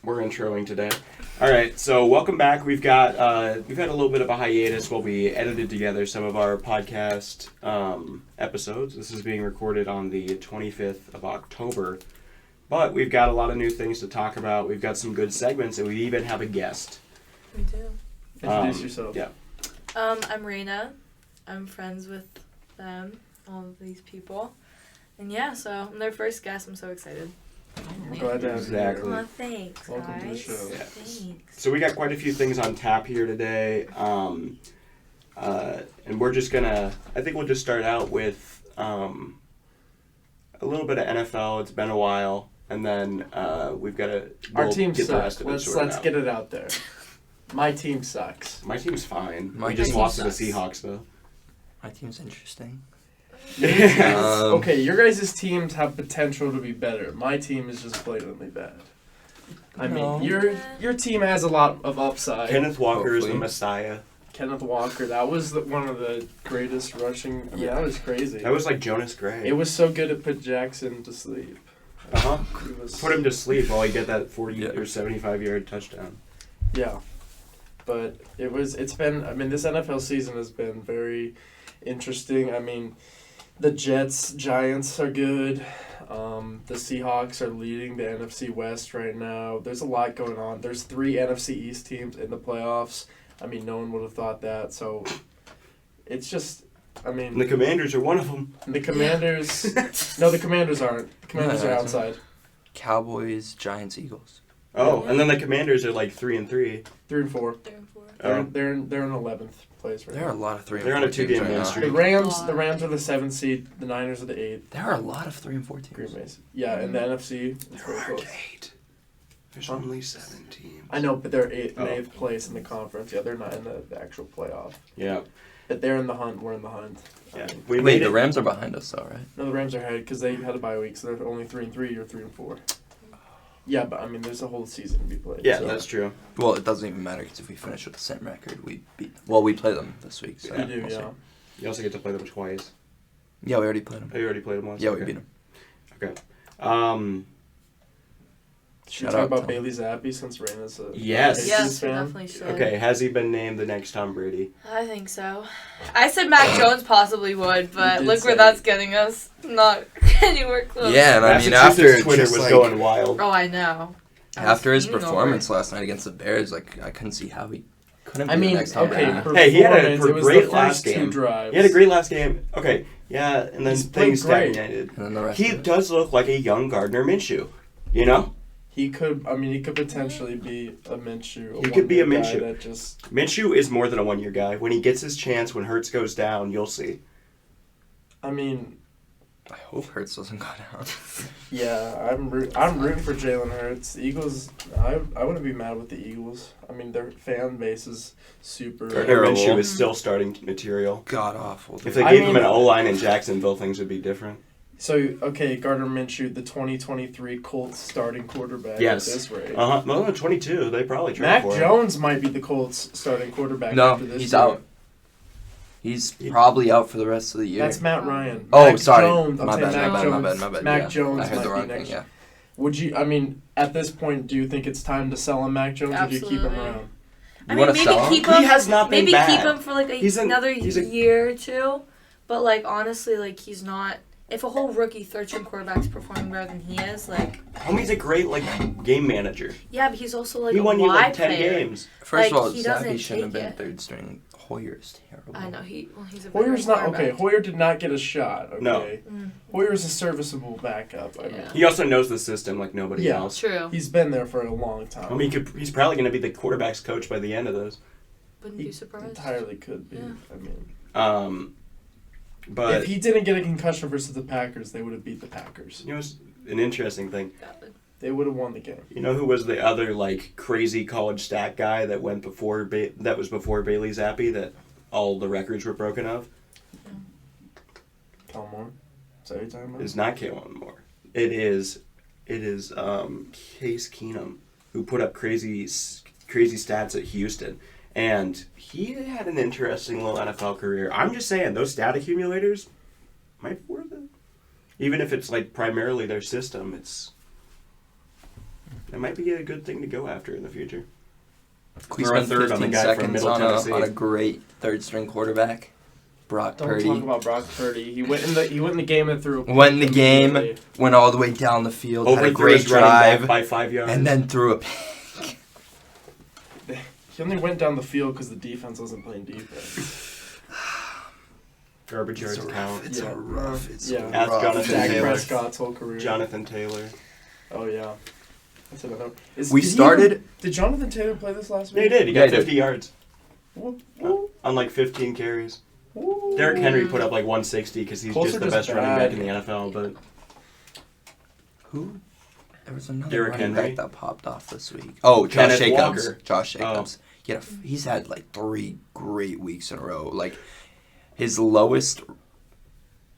We're introing today. All right, so welcome back. We've had a little bit of a hiatus while we edited together some of our podcast episodes. This is being recorded on the 25th of October, but we've got a lot of new things to talk about. We've got some good segments, and we even have a guest. We do. Introduce yourself. Yeah. I'm Rayna. I'm friends with them, all of these people, and yeah, so I'm their first guest. I'm so excited. I'm glad to have you Exactly. here. Oh, thanks, Welcome to the guys. show. Yeah. Thanks. So we got quite a few things on tap here today, and we're just gonna. I think we'll just start out with a little bit of NFL. It's been a while, and then we've got to. Our team get the sucks. rest of it Let's sorted out. get it out there. My team sucks. My team's fine. My We just team lost to the sucks. Seahawks, though. My team's interesting. Okay, your guys' teams have potential to be better. My team is just blatantly bad. I No. mean, your team has a lot of upside. Kenneth Walker is the Hopefully. Messiah. Kenneth Walker, that was one of the greatest rushing. I mean, Yeah. that was crazy. That was like Jonas Gray. It was so good it put Jackson to sleep. Uh-huh. It was, Put him to sleep while he get that 40 Yeah. or 75-yard touchdown. Yeah, but it's been. I mean, this NFL season has been very interesting. I mean, the Giants are good. The Seahawks are leading the NFC West right now. There's a lot going on. There's 3 NFC East teams in the playoffs. I mean, no one would have thought that. So, it's just. I mean, And the Commanders are one of them. the Commanders. No, the Commanders aren't. The Commanders are outside. Cowboys, Giants, Eagles. Oh, and then the Commanders are like 3-3. 3 and 4. They're in four. Oh. They're in 11th place right There are now. a lot of 3 and They're 4 on a teams 2-game right win now. streak. The Rams are the 7th seed. The Niners are the 8th. There are a lot of 3 and 4 teams. Green Bay's. Yeah, in the NFC. It's There very aren't close. 8. There's only 7 teams. I know, but they're in Oh. 8th place in the conference. Yeah, they're not in the actual playoff. Yeah. But they're in the hunt. We're in the hunt. Yeah. I mean, We Wait, made the it. Rams are behind us, though, right? no, the Rams are ahead because they had a bye week, so they're only 3 and 3 or 3 and 4. Yeah, but I mean, there's a whole season to be played. Yeah, so. that's true. Well, it doesn't even matter because if we finish with the same record, we beat. Well, we play them this week. So You do, we'll see. yeah. You also get to play them twice. Yeah, we already played them. Oh, you already played them once? Yeah, Okay. we beat them. Okay. Should we Shout talk out about to Bailey Zappi since Raina's a Yes. Patriots Yes, we fan? definitely should. Okay, has he been named the next Tom Brady? I think so. I said Mac Jones possibly would, but did look say where it. that's getting us. Not anywhere close. Yeah, and I mean, Massachusetts after Twitter just, was like, going wild. Oh, I know. I was after his fuming over performance it. last night against the Bears, like I couldn't see how he couldn't be I mean, the next Tom okay, Brady. Hey, he had a performance, it was great the last first 2 game. drives. He had a great last game. Okay, yeah, and then He's played things great. stagnated. And then the rest He of it. does look like a young Gardner Minshew. You know? He could potentially be a Minshew. He could be a one-year guy Minshew. That just, Minshew is more than a one-year guy. When he gets his chance, when Hurts goes down, you'll see. I mean, I hope Hurts doesn't go down. yeah, I'm rooting for Jalen Hurts. The Eagles, I wouldn't be mad with the Eagles. I mean, their fan base is super. Gardner Terrible. Minshew is still starting material. God awful. If Dude. they I gave him mean- an O-line in Jacksonville, things would be different. So, okay, Gardner Minshew, the 2023 Colts starting quarterback Yes. at this rate. Uh-huh. Well, at 22, they probably traded Mac for him. Jones might be the Colts starting quarterback No, after this he's year. out. He's probably out for the rest of the year. That's Matt Ryan. Oh, Mac sorry. Jones, I'm My saying bad, Mac my bad, Jones. my bad. Mac Yeah. Jones I heard might the be wrong next thing, year. yeah. Would you, I mean, at this point, do you think it's time to sell him, Mac Jones, or do you keep him Absolutely. around? I You mean, wanna maybe sell him? keep him. He has not been maybe bad. keep him for like another he's a- year or two. But like honestly, like he's not. If a whole rookie third-string quarterback's performing better than he is, like Homie's a great, game manager. yeah, but he's also like He a won you, wide 10 player. games. First Like, of all, he doesn't Zappi shouldn't have take been it. third string. Hoyer's terrible. I know he's a Hoyer's better not okay. quarterback. Hoyer did not get a shot. Okay. No. Hoyer's a serviceable backup. I mean, Yeah. He also knows the system like nobody Yeah. else. True. he's been there for a long time. I mean, he's probably going to be the quarterback's coach by the end of those. Wouldn't he be surprised. entirely could be. Yeah. I mean, But if he didn't get a concussion versus the Packers, they would have beat the Packers. you know, it's an interesting thing. They would have won the game. You know who was the other crazy college stat guy that went before that was before Bailey Zappi that all the records were broken of? Kellen Moore. Is that what you're talking about? It's not Kalen Moore. It is Case Keenum who put up crazy stats at Houston, and he had an interesting little NFL career. I'm just saying those stat accumulators might be worth it, even if it's primarily their system. It's It might be a good thing to go after in the future. We Throw a spent third on the 15 guy from seconds Middle on Tennessee. a great third-string quarterback, Brock Don't Purdy. talk about Brock Purdy. He went in the game and threw. Went in the game, went all the way down the field, had a Overthrew great his running back drive, by 5 yards. and then threw a pick. He only went down the field because the defense wasn't playing defense. Garbage yards count. It's a rough. Ask rough. Jonathan Dak Taylor. Prescott's whole career. Jonathan Taylor. Oh yeah. That's another. Did Jonathan Taylor play this last Yeah, week? he did. He got 50 yards Whoop, whoop, on like 15 carries. whoop. Derrick Henry put up like 160 because he's Colts just are the just best running bad. back in the NFL. But Who? There was another Derrick running Henry. back that popped off this week. Oh, Josh Kenneth Jacobs. Walker. Josh Jacobs. He's had like 3 great weeks in a row. Like his lowest.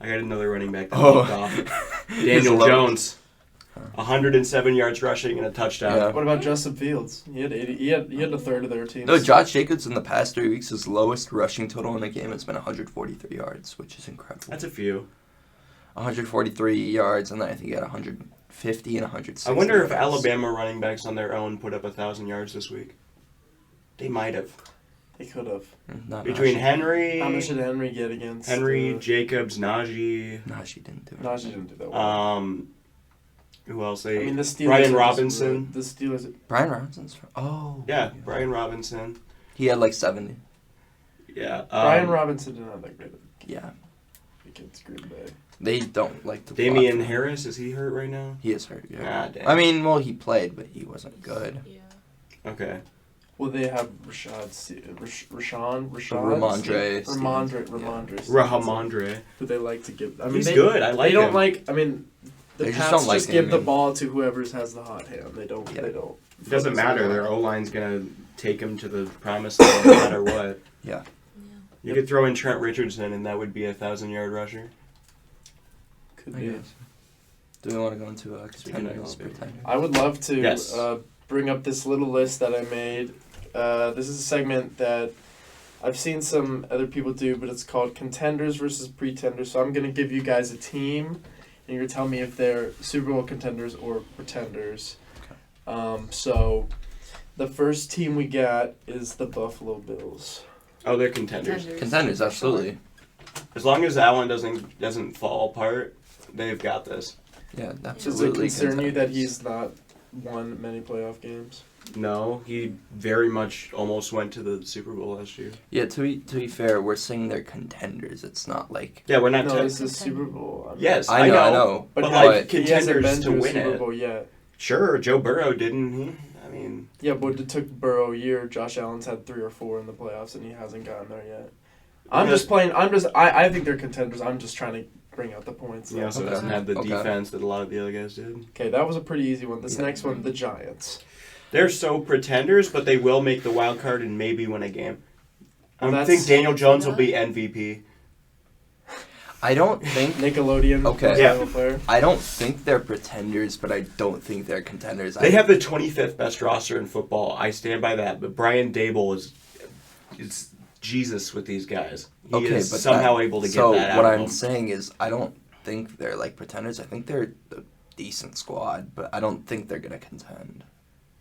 I got another running back that Oh. popped off. Daniel Jones, 107 yards rushing and a touchdown. Yeah. What about Justin Fields? He had 80. He had a third of their team. No, Josh Jacobs in the past 3 weeks, his lowest rushing total in a game has been 143 yards, which is incredible. That's a few. 143 yards, and then I think he had 150 and 160. I wonder if yards. Alabama running backs on their own put up 1,000 yards this week. They might have. He could have. Not Between Najee. Henry, How much did Henry get against? Jacobs, Najee. Najee didn't do it. Najee didn't do that well. Who else? I mean, the Steelers. Brian are just Robinson. really- the Steelers. Brian Robinson's from. Oh. Yeah, Brian Robinson. He had like 70. Yeah. Brian Robinson did not that great Yeah. against Green Bay. They don't like to. Damian block. Harris, is he hurt right now? He is hurt. Yeah. Ah, damn. I mean, well, he played, but he wasn't good. Yeah. Okay. Well, they have Ramondre. Rahamondre. Who they like to give. I mean, He's they, good. I like They don't him. like. I mean, the They just Pats don't like give him, the man. ball to whoever has the hot hand. They don't. Yeah. They don't. It doesn't matter. Their O-line's going to take him to the promised land no matter what. Yeah. You could throw in Trent Richardson, and that would be a 1,000-yard rusher. Could I be. guess. Do we want to go into Speaking of contenders? Alabama. Pretenders? I would love to Yes. bring up this little list that I made. This is a segment that I've seen some other people do, but it's called Contenders versus Pretenders. So I'm going to give you guys a team, and you're going to tell me if they're Super Bowl contenders or pretenders. So the first team we got is the Buffalo Bills. Oh, they're contenders. Contenders, absolutely. As long as Allen doesn't fall apart, they've got this. Yeah, Does it absolutely. concern you that contenders. he's not won many playoff games? No, he very much almost went to the Super Bowl last year. Yeah, to be fair, we're saying they're contenders. It's not like. Yeah, we're not. No, te- this is Super Bowl. I mean, yes, I know. But, But like he hasn't contenders been to to a win Super it. Bowl yet. Sure, Joe Burrow didn't he? I mean, Yeah, but it took Burrow a year. Josh Allen's had 3 or 4 in the playoffs, and he hasn't gotten there yet. I'm Yeah. just playing. I think they're contenders. I'm just trying to bring out the points. he also Okay. doesn't have the Okay. defense that a lot of the other guys did. Okay, that was a pretty easy one. This Yeah. next one, the Giants. They're so pretenders, but they will make the wild card and maybe win a game. I Well, think that's- Daniel Jones will be MVP. I don't think. Nickelodeon. Okay. basketball player. I don't think they're pretenders, but I don't think they're contenders. They have the 25th best roster in football. I stand by that. But Brian Dable is Jesus with these guys. He Okay, is but somehow that- able to get so that out what of I'm them. saying is, I don't think they're like pretenders. I think they're a decent squad, but I don't think they're gonna contend.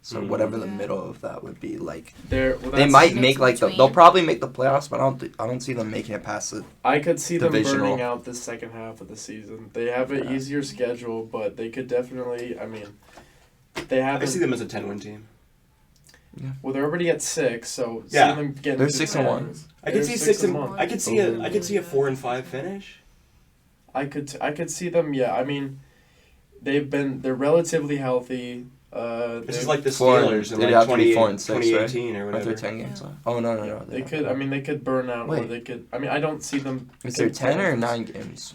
So Mhm. whatever the Yeah. middle of that would be, like They're. Well, they that's- might Mix make like between. they'll probably make the playoffs, but I don't see them making it past the. I could see them Divisional. burning out the second half of the season. They have an Yeah. easier schedule, but they could definitely. I mean, they have. I see them as a 10-win team. Well, they're already at 6, so Yeah. see them getting. They're to 6-1. 10. I could They're see 6 and 1. 1. I could see a 4-5 finish. I could see them. Yeah, I mean, they're relatively healthy. This is like the Four and- Steelers in they'd like have to be 20, 4 and 6, right? 2018 or Aren't there whatever. 10 games Yeah. left? Oh no. They could. I mean, they could burn out, or Wait. they could. I mean, I don't see them. Is there 10 or contenders. 9 games?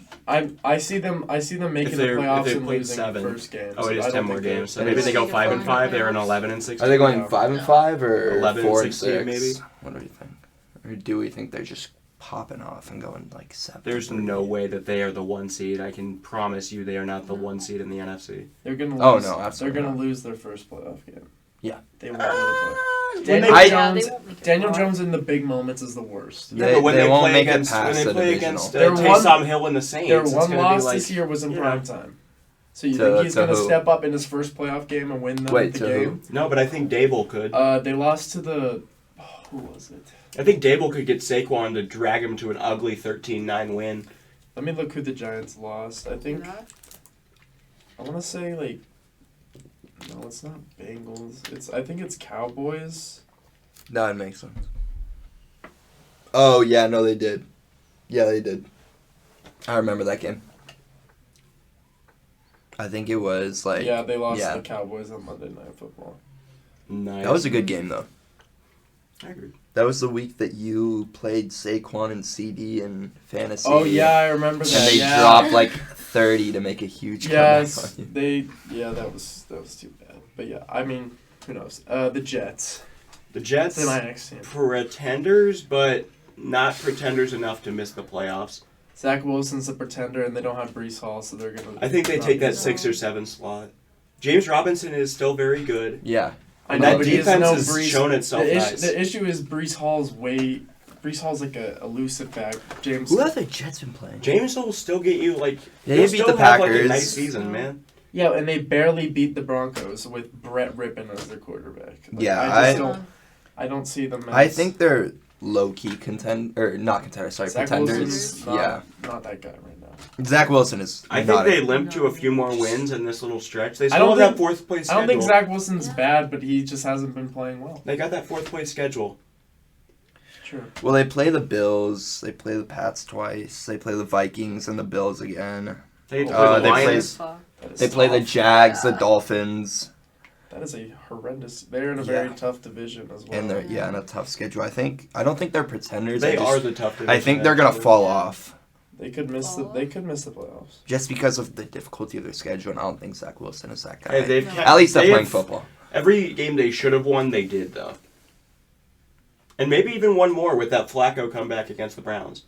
I see them making the they're- if playoffs they and played losing 7. the first game. Oh, it So is I 10 don't more think they're- games. So they're maybe they go just 5 and gonna 5. go They're an playoffs. 11 and 6. Are they going Yeah. 5 and 5 or 11 4 and and 16 6? maybe? What do we think? Or do we think they're just popping off and going like 7? There's no way that they are the 1 seed. I can promise you they are not the 1 seed in the NFC. They're gonna lose. Oh, no, absolutely They're gonna not. lose their first playoff game. Yeah. They won't win the playoff. When Daniel they- Jones. they won't make it Daniel far. Jones in the big moments is the worst. Yeah, but when they they won't play make it against past when they the play divisional. against Their one- Taysom Hill and the Saints, Their it's one gonna loss be like, this year was in yeah. prime time. So you To- think he's to going to who? step up in his first playoff game and win the Wait, to game? No, but I think Dable could. They lost to the... who was it? I think Dable could get Saquon to drag him to an ugly 13-9 win. Let me look who the Giants lost. I think... Yeah. I want to say, like... No, it's not Bengals. I think it's Cowboys. That makes sense. Oh, yeah, no, they did. Yeah, they did. I remember that game. I think it was like... Yeah, they lost yeah. to the Cowboys on Monday Night Football. Nice. That was a good game, though. I agree. That was the week that you played Saquon and CD in fantasy. Oh, yeah, I remember that. And they yeah. dropped like 30 to make a huge comeback Yes, on you. that was too bad. But yeah, I mean, who knows? The Jets. The Jets, They're my next team. pretenders, but not pretenders enough to miss the playoffs. Zach Wilson's a pretender, and they don't have Brees Hall, so they're gonna. I think they not take be- that 6 or 7 slot. James Robinson is still very good. Yeah. I And know, that but he defense has no has Brees. shown itself nice. The issue is Brees Hall's like a elusive back. James. Who have the Jets been playing? James will still get you like They he'll beat still the have, like, a Packers. nice season, man. Yeah, and they barely beat the Broncos with Brett Rippon as their quarterback. Like, Yeah, I don't see them. As, I think they're low-key not contenders, sorry, Zach pretenders. Wilson's Yeah. not that guy right now. Zach Wilson is I think not they a, limp to a few more wins in this little stretch. They I still don't have that think- fourth place I schedule. don't think Zach Wilson's Yeah. bad, but he just hasn't been playing well. They got that fourth place schedule. Sure. Well, they play the Bills, they play the Pats twice, they play the Vikings and the Bills again. They play Oh, the they play- Lions. Fuck. That is They play the tough. Jags, the Yeah. Dolphins, That is a horrendous. They're in a very Yeah. tough division as well. and they're in a tough schedule. I don't think they're pretenders. They I just- are the tough division. I think they're gonna actually. fall Yeah. off They could miss the. They could miss the playoffs. just because of the difficulty of their schedule, and I don't think Zach Wilson is that guy. Hey, they've No. kept- At least they're they playing have- football. Every game they should have won, they did though. And maybe even one more with that Flacco comeback against the Browns.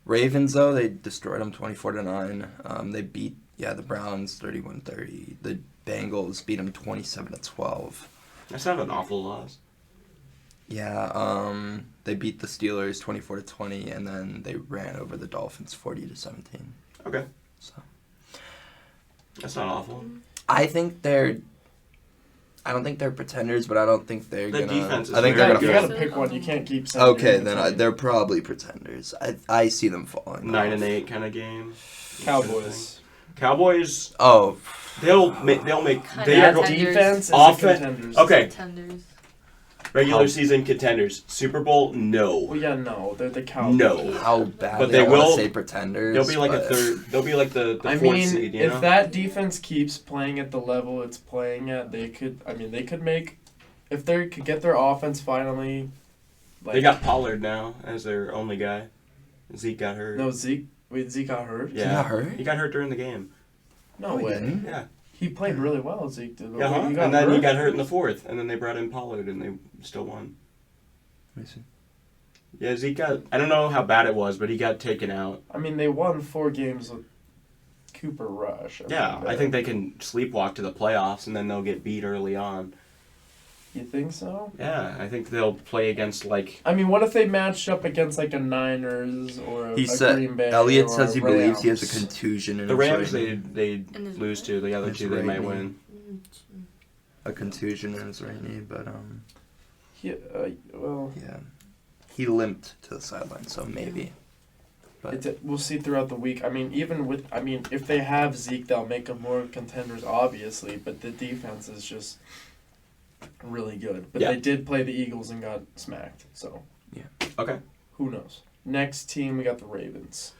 Ravens, though, they destroyed them 24-9. They beat the Browns 31-30. The Bengals beat them 27-12. That's not an awful loss. Yeah, they beat the Steelers 24-20, and then they ran over the Dolphins 40-17. Okay. So That's not awful. I don't think they're pretenders, but I don't think they're The gonna. defense is I think very they're You gonna. gotta Fall. pick one. You can't keep saying. Okay, you're then gonna they're probably pretenders. I see them falling. 9-8 kind of game. Cowboys. Cowboys. Oh, They'll make. Kinda They are That go- Contenders. defense is Offen- the contenders. Okay. Contenders. Regular How- season contenders. Super Bowl, no. Well, yeah, no, they're the Cowboys. No. how bad But they they want to will- say pretenders. They'll be like a but- third. They'll be like the I fourth mean, seed. You if know. that defense keeps playing at the level it's playing at, they could. I mean, they could make. If they could get their offense finally. Like, They got Pollard now as their only guy. Zeke got hurt. No, Zeke. Wait, Zeke got hurt? Yeah. got hurt? He got hurt during the game. No he way. didn't. Yeah. He played really well, Zeke did. but Yeah. wait, he got And then he hurt? got hurt in the fourth, and then they brought in Pollard, and they still won. Let me see. Yeah, Zeke got. I don't know how bad it was, but he got taken out. I mean, they won 4 games with Cooper Rush. Yeah, I think they can sleepwalk to the playoffs, and then they'll get beat early on. You think so? Yeah, I think they'll play against like. I mean, what if they matched up against like a Niners or a He said Green Bay? Elliot or says a he believes he has a Rams? contusion in The his Rams, right knee. In his lose what? to. The other His two, they right might knee. win. A contusion in his right knee, but Yeah, well, yeah, he limped to the sideline, so maybe. But we'll see throughout the week. I mean, if they have Zeke, they'll make them more contenders, obviously. But the defense is just really good. But Yeah. they did play the Eagles and got smacked. So Okay. who knows? Next team, we got the Ravens.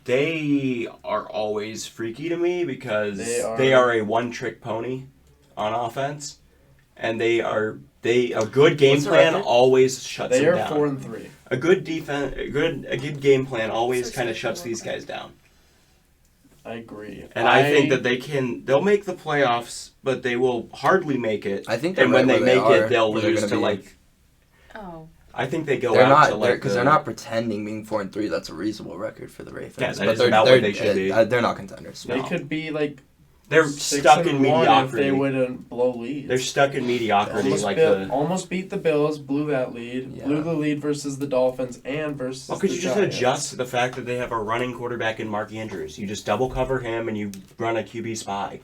They are always freaky to me because They they are- are a one-trick pony on offense, and a good game What's the plan record? always shuts They them are down. 4-3. A good defense, a good game plan always So kind of it's shuts like these one guys down. I agree. And I think that they'll make the playoffs, but they will hardly make it. I think they're And when right they where make are, it, they'll where they're lose gonna to be. like. Oh. I think they go They're out not to like because they're not pretending being 4-3. That's a reasonable record for the Ravens. Yeah, that but is about what they should be. They're not contenders. they No. could be like They're stuck in 6-1 mediocrity. if they wouldn't blow leads. They're stuck in mediocrity. Almost beat the Bills, blew that lead, blew the lead versus the Dolphins and versus Well, could the you just Giants. adjust to the fact that they have a running quarterback in Mark Andrews? You just double cover him and you run a QB spy.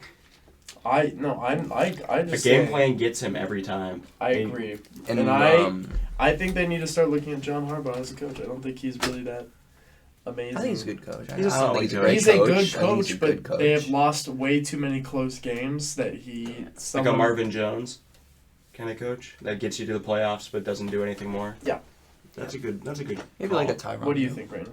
I just The game saying, plan gets him every time. I agree. And I think they need to start looking at John Harbaugh as a coach. I don't think he's really that amazing. I think he's a good coach. He's a I don't think solid he's a He's great a coach. good I think he's coach, a good but they have lost way too many close games that he. Like a Marvin Jones kind of coach that gets you to the playoffs but doesn't do anything more. Yeah. That's a good Maybe call. like a Tyron. What do you think, Rayna?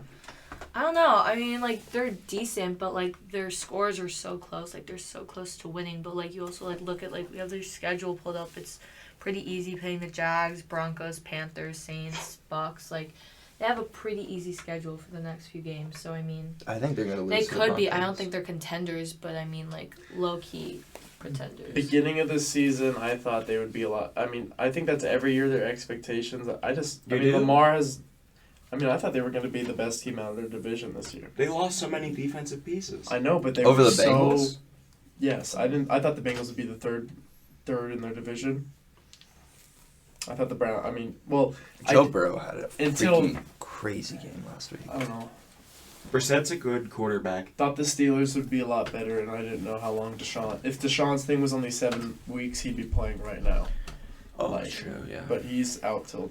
I don't know. I mean, like, they're decent, but, like, their scores are so close. Like, they're so close to winning. But, like, you also, like, look at, like, we have their schedule pulled up. It's pretty easy playing the Jags, Broncos, Panthers, Saints, Bucks. Like, they have a pretty easy schedule for the next few games. So, I mean, I think they're going to lose. they to the could be. I don't Broncos. think they're contenders, but, I mean, like, low-key pretenders. Beginning of the season, I thought they would be a lot. I mean, I think that's every year their expectations. I mean, do? Lamar has. I mean, I thought they were going to be the best team out of their division this year. They lost so many defensive pieces. I know, but they Over were the Bengals? Yes, I didn't. I thought the Bengals would be the third in their division. I thought the Browns. I mean, well, Joe Burrow had a until- freaking crazy game last week. I don't know. Brissett's a good quarterback. Thought the Steelers would be a lot better, and I didn't know how long Deshaun. If Deshaun's thing was only 7 weeks, he'd be playing right now. Oh, true, yeah. But he's out till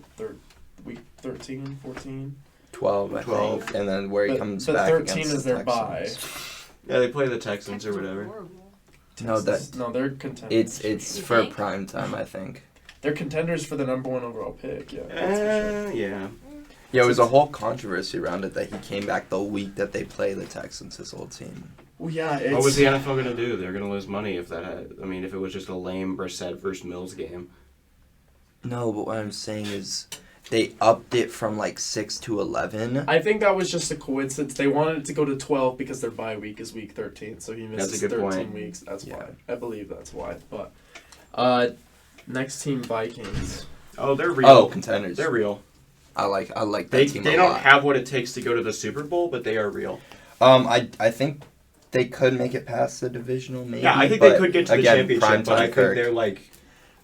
week 13, 14. 12, I 12. think. And then where he comes but back 13 against is the their bye. Texans. Yeah, they play the Texans or Texans are whatever. horrible. No, No, they're contenders. it's You for think? prime time, I think. They're contenders for the number 1 overall pick. Yeah, that's for sure. Yeah. Yeah, it was a whole controversy around it that he came back the week that they play the Texans, his old team. Well, yeah. It's, What was the NFL going to do? They're going to lose money if that had, I mean, if it was just a lame Brissett versus Mills game. No, but what I'm saying is they upped it from like 6 to 11. I think that was just a coincidence. They wanted it to go to 12 because their bye week is week 13, so he misses That's a good 13 point. weeks. That's Yeah. why. I believe that's why. But next team, Vikings. Oh, they're real. Oh, contenders. They're real. I like that They team they a don't lot. have what it takes to go to the Super Bowl, but they are real. I think they could make it past the divisional, maybe. Yeah, I think they but could get to the again, championship, but I think Kirk. they're like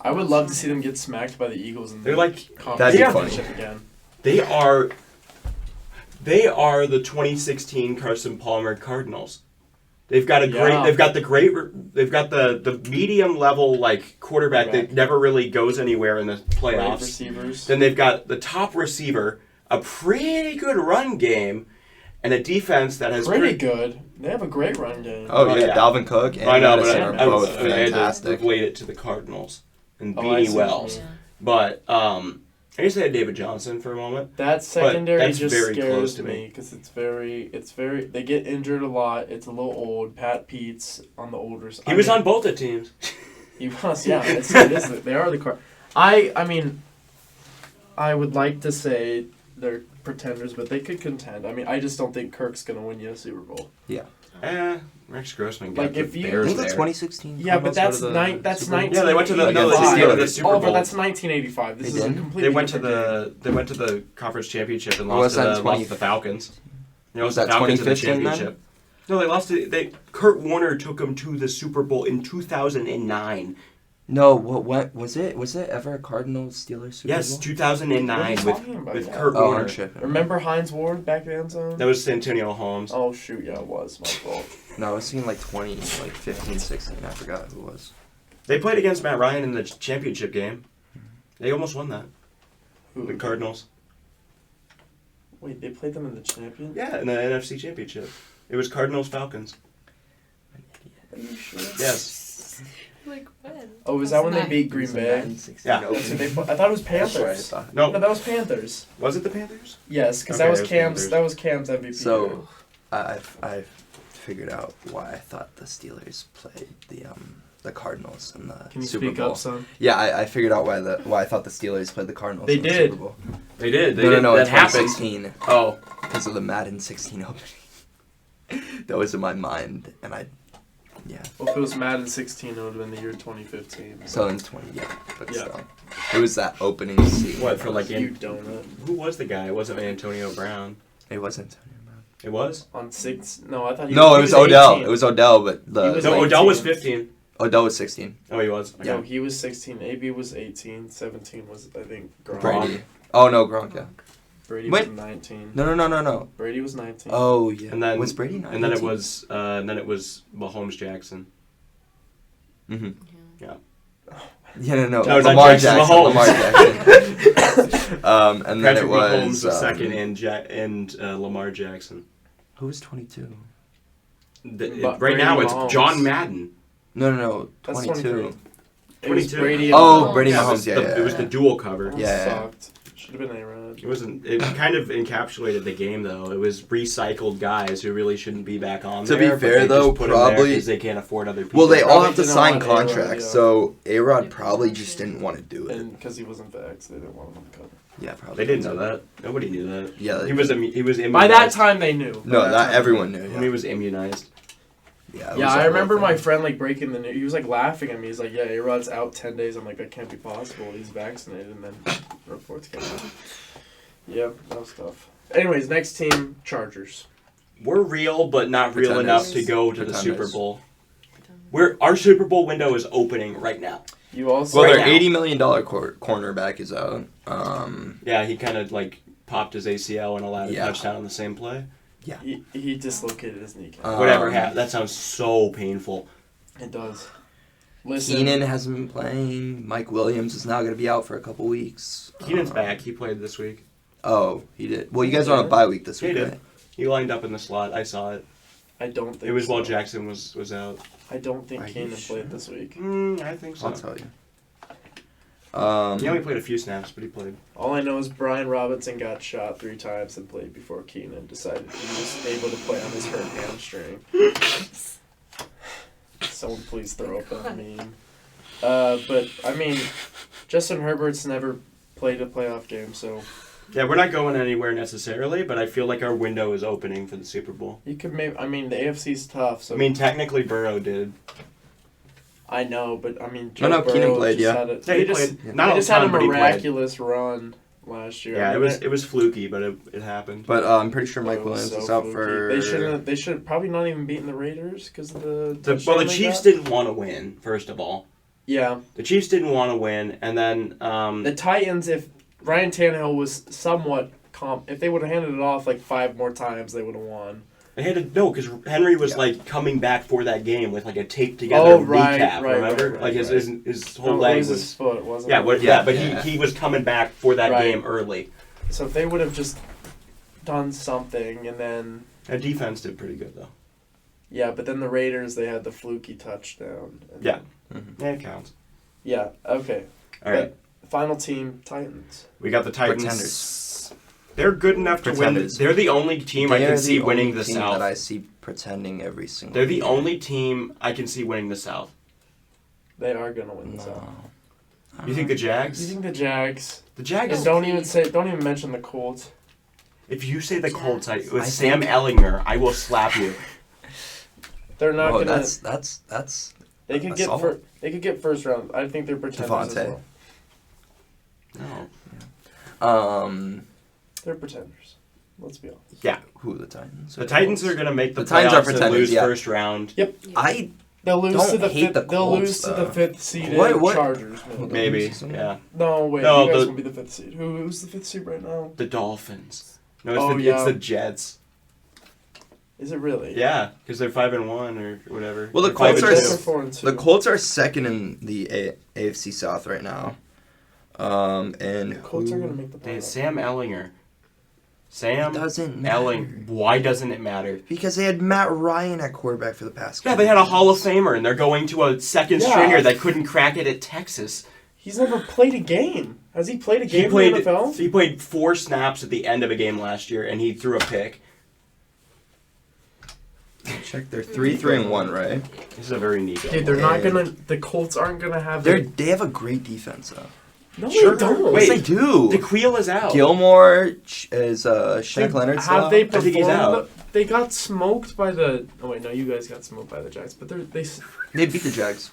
I would love to see them get smacked by the Eagles in they're like conference That'd be championship again. they are the 2016 Carson Palmer Cardinals. They've got they've got the medium level like quarterback that never really goes anywhere in the Great playoffs. receivers. Then they've got the top receiver, a pretty good run game, and a defense that has Pretty good. They have a great run game. Oh, Oh, yeah, yeah. Dalvin Cook and I know, Madison but are both I had to fantastic. relate it to the Cardinals and Oh, I Beanie see what you Wells. mean. But I guess they had David Johnson for a moment. That secondary that's just very close scares to me me. because it's very. They get injured a lot. It's a little old. Pat Pete's on the older side. He was on both the teams. He was, yeah. It is. They are the car. I mean, I would like to say they're pretenders, but they could contend. I mean, I just don't think Kirk's gonna win you a Super Bowl. Rex Grossman got Like, the if you- I Bears think the there. 2016 Yeah, but Cardinals go that's to the that's Super Bowl. 1985. Yeah, they went to the Super Oh, Bowl. but that's 1985. This They is a did? completely They went to different the conference championship and Or lost was that to 20 the Falcons. Was the that Falcons in the 2015 then? championship. No, they lost to Kurt Warner took them to the Super Bowl in 2009. No, what was it? Was it ever a Cardinals Steelers Super Yes, Bowl? 2009 What are you talking about? with Yeah. Kurt Oh, Warner. I'm tripping. Remember Hines Ward back in the end zone? That was Santonio Holmes. Oh shoot, yeah, it was my fault. No, I was seeing like 15, 16. I forgot who it was. They played against Matt Ryan in the championship game. They almost won that. Who? The Cardinals. Wait, they played them in the champion? Yeah, in the NFC championship. It was Cardinals Falcons. Are you sure? Yes. Like when? Oh, is that when they beat Green Bay? Yeah. That's who they I thought it was That's what I Panthers. thought. No, No, that was Panthers. was it the Panthers? Yes, because Okay, that was it was Cam's. Panthers. That was Cam's MVP. So, I've figured out why I thought the Steelers played the Cardinals in the Can you Super speak Bowl. up, son? Yeah, I figured out why I thought the Steelers played the Cardinals They in the did. Super Bowl. They did. No, That in happened. 2016 Oh. because of the Madden 16 opening. That was in my mind, and yeah. Well, if it was Madden 16, it would have been the year 2015. So in 20, but Yeah. still, it was that opening scene. What, for like You donut. Who was the guy? It wasn't Antonio Brown. It wasn't Antonio Brown. It was? On 6. No, I thought he No, it he was Odell. 18. It was Odell, but He was No, 18. Odell was 15. Odell was 16. Oh, he was? Okay. No, he was 16. AB was 18. 17 was, I think, Gronk. Brady. Oh no, Gronk. Yeah. Brady Wait. was 19. No. Brady was 19. Oh yeah. And then was Brady 19? And then it was Mahomes Jackson. Mm-hmm. Yeah. Yeah, no. No, not Lamar Jackson, Jackson. Mahomes. Lamar Jackson. And then Patrick it was Mahomes was second and Lamar Jackson. Who was 22? Right Brady now it's Mahomes. John Madden. No. That's 22. It was 22. Brady and Oh, Mahomes. Brady Yeah, Mahomes. it was the dual cover. That Yeah. sucked. Should have been A-Rod. It wasn't. It kind of encapsulated the game, though. It was recycled guys who really shouldn't be back on To there. be but fair, they though, just put 'em there probably- 'cause they can't afford other people. Well, they all Probably have to didn't sign want A-Rod, contracts, yeah. so A-Rod probably just didn't want to do it. And because he wasn't vaxxed, they didn't want him on the cover. Yeah, probably. They didn't know that. Nobody knew that. Yeah, he was immunized. By that time, they knew. No, By that not time, everyone knew. When Yeah, he was immunized. yeah, it Yeah, was I a remember whole my thing. friend like breaking the news. He was like laughing at me. He's like, "Yeah, A-Rod's out 10 days." I'm like, "That can't be possible. He's vaccinated." And then reports came out. Yeah, that was tough. Anyways, next team, Chargers. We're real, but not real Pretenders. enough to go to the Pretenders. Super Bowl. Our Super Bowl window is opening right now. You also Well, Right their now. $80 million cornerback is out. Yeah, he kind of like popped his ACL and allowed a Yeah. touchdown on the same play. he dislocated his kneecap. Whatever happened, that sounds so painful. It does. Listen, Keenan hasn't been playing. Mike Williams is now going to be out for a couple weeks. Keenan's back. He played this week. Oh, he did. Well, you guys are on a bye week this He week, did. right? He lined up in the slot. I saw it. I don't think It was so. while Jackson was out. I don't think Are you Keenan sure? played this week. I think so. I'll tell you. He only played a few snaps, but he played. All I know is Brian Robinson got shot 3 times and played before Keenan decided he was able to play on his hurt hamstring. Someone please throw up that meme. But, I mean, Justin Herbert's never played a playoff game, so Yeah, we're not going anywhere necessarily, but I feel like our window is opening for the Super Bowl. you could maybe, I mean, the AFC's tough, so I mean, technically Burrow did. I know, but I mean, No, Joe Keenan Burrow played, just yeah. had a, Yeah, they he just, played. Not they all just the had a time, but he played. miraculous run last year. Yeah, I it mean, was fluky, but it happened. But I'm pretty sure Mike it was Williams so is out fluky. for. They should have probably not even beaten the Raiders because of the. The touchdown they Chiefs got. didn't want to win. First of all, Yeah, the Chiefs didn't want to win, and then the Titans. If Ryan Tannehill was somewhat if they would have handed it off like 5 more times, they would have won. they had to no because Henry was like coming back for that game with like a taped together kneecap. Remember, like his whole No, leg it was was. his foot, wasn't Yeah, it? but Yeah. he was coming back for that Right. game early. So if they would have just done something, and then That defense did pretty good though. yeah, but then the Raiders they had the fluky touchdown. And Yeah. Mhm. Yeah, it counts. Yeah. Okay. All right, Final team Titans. we got the Titans. Pretenders. They're good enough to win. Pretenders. They're the only team I They're can see the winning only the team South. that I see pretending every single. They're the year. only team I can see winning the South. They are gonna win this No. out. You think the You Jags? think the Jags? The Jags. And don't even mention the Colts. If you say the Colts, with I Sam Ellinger, I will slap you. They're not Oh, gonna. that's. They could assault. get they could get first round. I think they're pretenders as Devontae. well. No. They're pretenders. Let's be honest. Yeah. Who the Titans? The Titans are going to make the The Titans are playoffs and pretenders, lose yeah. first round. I They'll lose Don't to the hate fifth. the They'll Colts, lose to the though. 5th seeded What? Chargers. Maybe. Maybe. season? Yeah. No, wait. No, you guys the- will be the 5th seed. Who's the 5th seed right now? The Dolphins. No, it's, Oh, it's yeah. the Jets. Is it really? Yeah, because they're 5-1 or whatever. Well, the They're Colts 5-2. are They're 4-2. The Colts are second in the AFC South right now. And The Colts are who- gonna make the They had playoffs. Sam Ellinger. Sam It doesn't matter. Elling. Why doesn't it matter? Because they had Matt Ryan at quarterback for the past. Yeah, couple they had a years. Hall of Famer, and they're going to a second Yeah. stringer that couldn't crack it at Texas. He's never played a game. Has he played a He game played. in the NFL? He played 4 snaps at the end of a game last year, and he threw a pick. Check. They're 3-1, right? This is a very Nico. Dude, they're not And- gonna. The Colts aren't gonna have. They have a great defense though. No, Sure. they don't. Wait, Yes, they do. DeQuil is out. Gilmore is Shaq Dude, Leonard. have they I think he's performed? out. They got smoked by the. Oh wait, no, you guys got smoked by the Jags, but they. They beat the Jags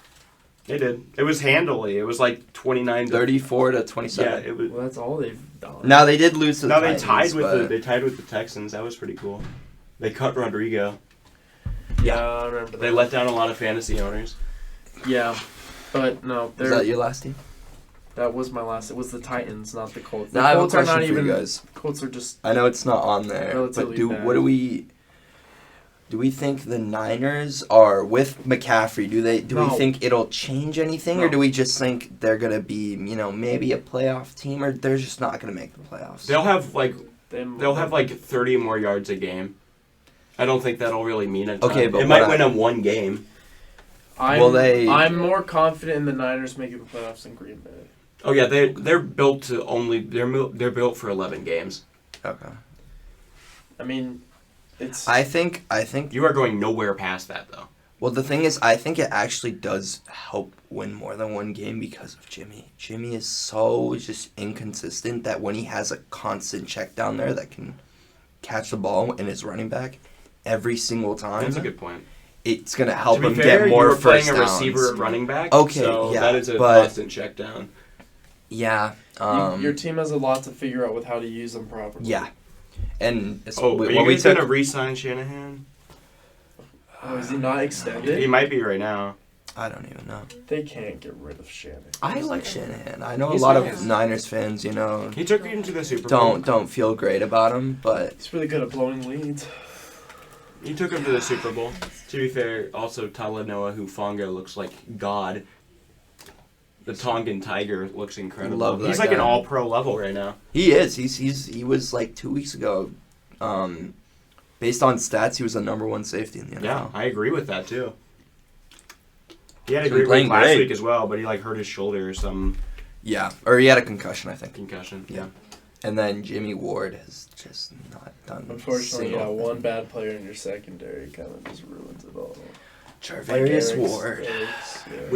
They did. It was handily. It was like 29 to 34 to Yeah, 27. it was. Well, that's all they've done. Now they did lose to the No, they Titans, tied with but the Texans. That was pretty cool. They cut Rodrigo. Yeah, I remember that. They let down a lot of fantasy owners. Yeah, but no. Is that your last team? That was my last. It was the Titans, not the Colts. The Now I have a Colts are question not for even. you guys. Colts are just. I know it's not on there, Relatively but bad. what do we think the Niners are with McCaffrey? Do we No. think it'll change anything, or No. do we just think they're gonna be maybe a playoff team, or they're just not gonna make the playoffs? They'll have like 30 more yards a game. I don't think that'll really mean a ton. Okay, but it might win them one game. I'm more confident in the Niners making the playoffs than Green Bay. Oh yeah, they're built to they're built for 11 games. Okay. I mean, it's. I think. You are going nowhere past that though. Well, the thing is, I think it actually does help win more than one game because of Jimmy. Jimmy is so just inconsistent that when he has a constant check down there that can catch the ball and is running back every single time. That's a good point. It's gonna help To him be fair, get more you were playing first a downs. receiver at running back. Okay, so yeah, that is a but- constant check down. Yeah. Your team has a lot to figure out with how to use them properly. Yeah. And Are when you we guys took, gonna re-sign Shanahan? Oh, is he not extended? He might be right now. I don't even know. They can't get rid of Shannon. I like Shanahan. I know a He's lot nice. of Niners fans, He took you into the Super Bowl. don't feel great about him, but He's really good at blowing leads. He took him to the Super Bowl. To be fair, also Talanoa Hufanga looks like God. The Tongan Tiger looks incredible. Love that He's like an guy. all-pro level right now. he is. He was like 2 weeks ago. Based on stats, he was the number one safety in the NFL. Yeah, I agree with that too. He had a So great he's playing week last great. week as well, but he hurt his shoulder or some Yeah, or he had a concussion, I think. concussion. Yeah. And then Jimmy Ward has just not done. Unfortunately, single yeah, thing. one bad player in your secondary kind of just ruins it all. Charvarius Ward. Yeah.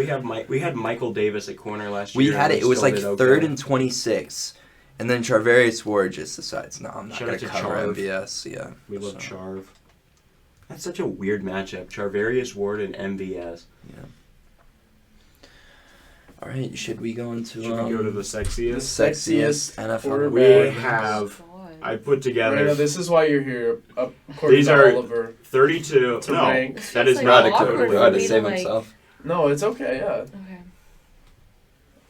We had Michael Davis at corner last We year. had and it. It was still like did okay. 3rd and 26, and then Charvarius Ward just decides, no, I'm not Shout going out to to cover Charv. MVS. Yeah, We love so, Charv. That's such a weird matchup. Charvarius Ward and MVS. Yeah. All right, should we go into Should we go to the sexiest? sexiest NFL? quarterback. We have. I put together Rayna, this is why you're here. According These to are- Oliver. 32. To no, rank. that is It's not like a awkward good for Try me to save like- himself. No, it's okay. Yeah. Okay.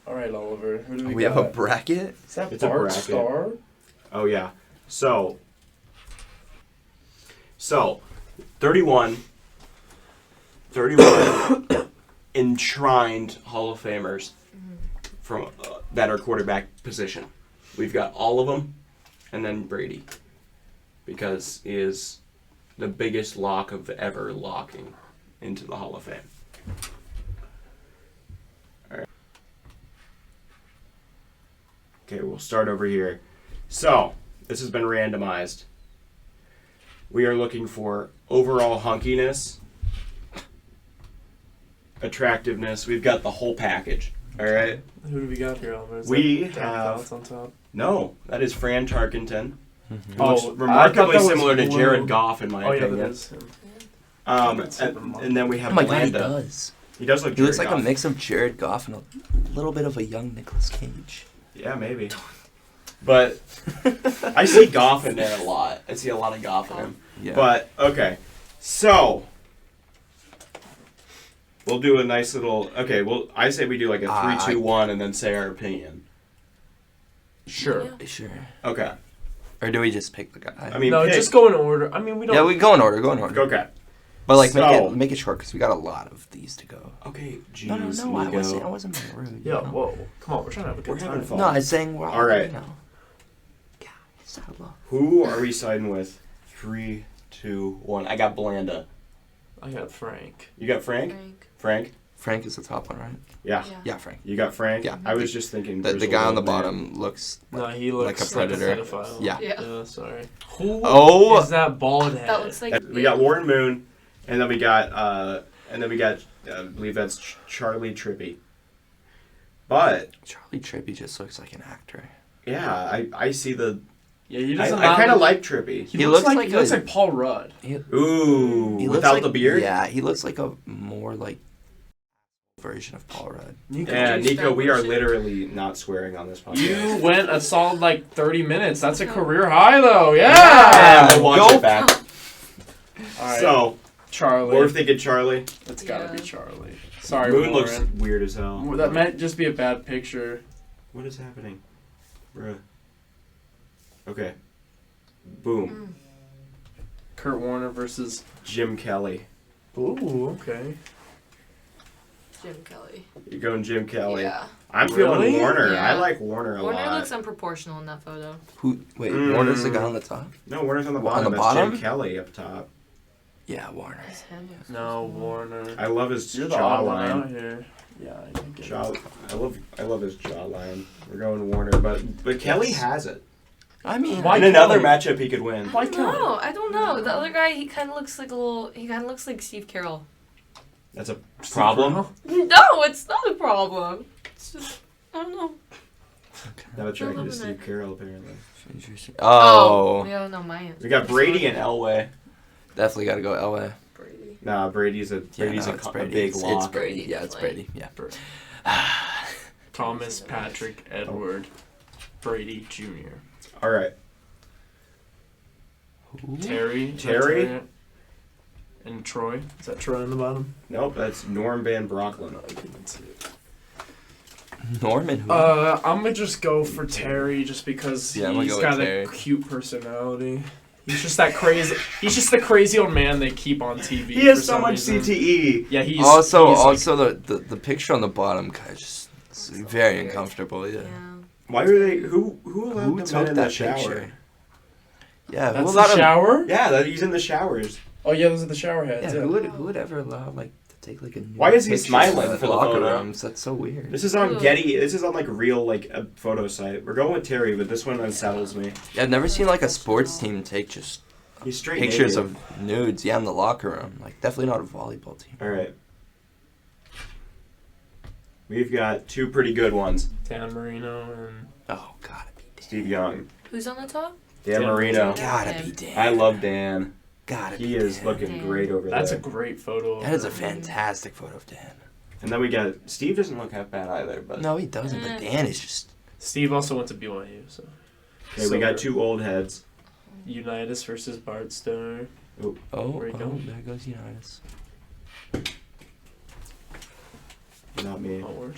All right, Oliver. Who do we We got? have a bracket. Is that It's a Bart bracket. Starr? Oh yeah. So 31 enshrined Hall of Famers from that are quarterback position. We've got all of them, and then Brady, because he is the biggest lock of ever locking into the Hall of Fame. All right. Okay, we'll start over here. So this has been randomized. We are looking for overall hunkiness, attractiveness. We've got the whole package. All right. Who do we got here, Oliver? Is We that have- Dallas on top. No, that is Fran Tarkenton. Who Oh, looks I thought remarkably that was similar to blue. Jared Goff, in my Oh yeah, opinion. that is him. That's super And then we Oh have my god, he Blanda. does. He does look. He looks Jared like a Goff. mix of Jared Goff and a little bit of a young Nicolas Cage. Yeah, maybe. But I see Goff in there a lot. I see a lot of Goff in him. Yeah. But okay, so we'll do a nice little. Okay, well, I say we do like a 3, 2, 1, and then say our opinion. Sure. Yeah. Sure. Okay. Or do we just pick the guy? I mean, No, pick. just go in order. I mean, we don't. Yeah, we go in order. Go in order. Okay. But like, So- make it short because we got a lot of these to go. Okay. Jeez, No. I Nico. wasn't being rude. Yeah. you know? Whoa. Come on, we're trying to have a good We're having time. fun. No, I'm saying we're All right. You know. God, it's out of love. Who are we siding with? 3, 2, 1. I got Blanda. I got Frank. You got Frank? Frank. Frank? Frank is the top one, right? Yeah. Yeah, Frank. You got Frank? Yeah. I was just thinking. The Grizzled guy on the old man. bottom looks No, he looks like a predator. pedophile. Yeah. Yeah. Sorry. Who Oh! is that bald head? That looks like. We got Warren Moon, and then we got I believe that's Charlie Trippy. But Charlie Trippy just looks like an actor. yeah, I see the. Yeah, he I doesn't. kind of like Trippy. He, He looks looks like like a- Paul Rudd. Ooh, He looks without like- the beard. Yeah, he looks like a more like version of Paul Rudd. Yeah, Nico, we are literally not swearing on this podcast. You went a solid like 30 minutes. That's a career high, though. Yeah, Yeah. we'll watch Go. it back. right. So, Charlie. we're thinking Charlie. It's gotta Yeah. be Charlie. Sorry, Moon Warren. looks weird as hell. That might just be a bad picture. What is happening? Bruh. Okay. Boom. Kurt Warner versus. Jim Kelly. Ooh, okay. Jim Kelly. You're going Jim Kelly. Yeah. I'm feeling Really? Warner. Yeah. I like Warner a Warner lot. looks unproportional in that photo. Wait, Warner's the guy on the top? No, Warner's on the On bottom. the That's bottom? Jim Kelly up top. Yeah, Warner. His head looks No, so Warner. I love his You're the odd one out jawline. here. Yeah, I can get it. I love his jawline. We're going Warner, but Kelly has it. I mean, Why In another Kelly? matchup, he could win. Why Kelly? No, I don't know. The other guy, he kind of looks like he kind of looks like Steve Carroll. That's a problem. No, it's not a problem. It's just, I don't know. Now attracted to Eliminate. Steve Carroll, apparently. Oh, We don't know my answer. We got Brady and Elway. definitely got to go Elway. Brady. Nah, Brady's a Yeah, no, a it's big Brady. It's lock. Brady. Yeah, it's Brady. Yeah. Thomas Patrick Edward Brady Jr. All right. Terry. Is that Terry? Terry? And Troy. Is that Troy on the bottom? Nope, that's Norm Van Brocklin. I couldn't see it. Norman. Who? I'm gonna just go for Terry just because Yeah, I'm gonna he's go got with a Terry. cute personality. He's just that crazy. He's just the crazy old man they keep on TV. He has for so some much reason. CTE. Yeah, he's also, he's like- the picture on the bottom kind of just it's very uncomfortable. Yeah. Yeah. Why were they? Who allowed Who them took in that the shower? picture? Yeah. That's who the allowed him- shower. Yeah, he's in the showers. Oh yeah, those are the shower heads. Yeah. Yeah. Who would ever allow like to take like a? nude Why is he picture smiling in for the locker photo? rooms? That's so weird. This is on Ooh. Getty. This is on like real like a photo site. We're going with Terry, but this one unsettles me. Yeah, I've never seen like a sports team take just He's straight pictures naked. of nudes. Yeah, in the locker room. Like definitely not a volleyball team. All right. We've got two pretty good ones. Dan Marino and Oh, gotta be Dan. Steve Young, Who's on the top? Dan Dan Marino. Gotta be Dan. I love Dan. Gotta He be is Dan. looking Dan. great over that's a there. great photo. That is a fantastic photo of Dan. And then we got Steve. Doesn't look half bad either. But No, he doesn't. But Dan is just. Steve also went to BYU, so. okay, we got two old heads. Unitas versus Bart Stoner. Oh, Where you oh, go? there goes Unitas. Not me. Onward.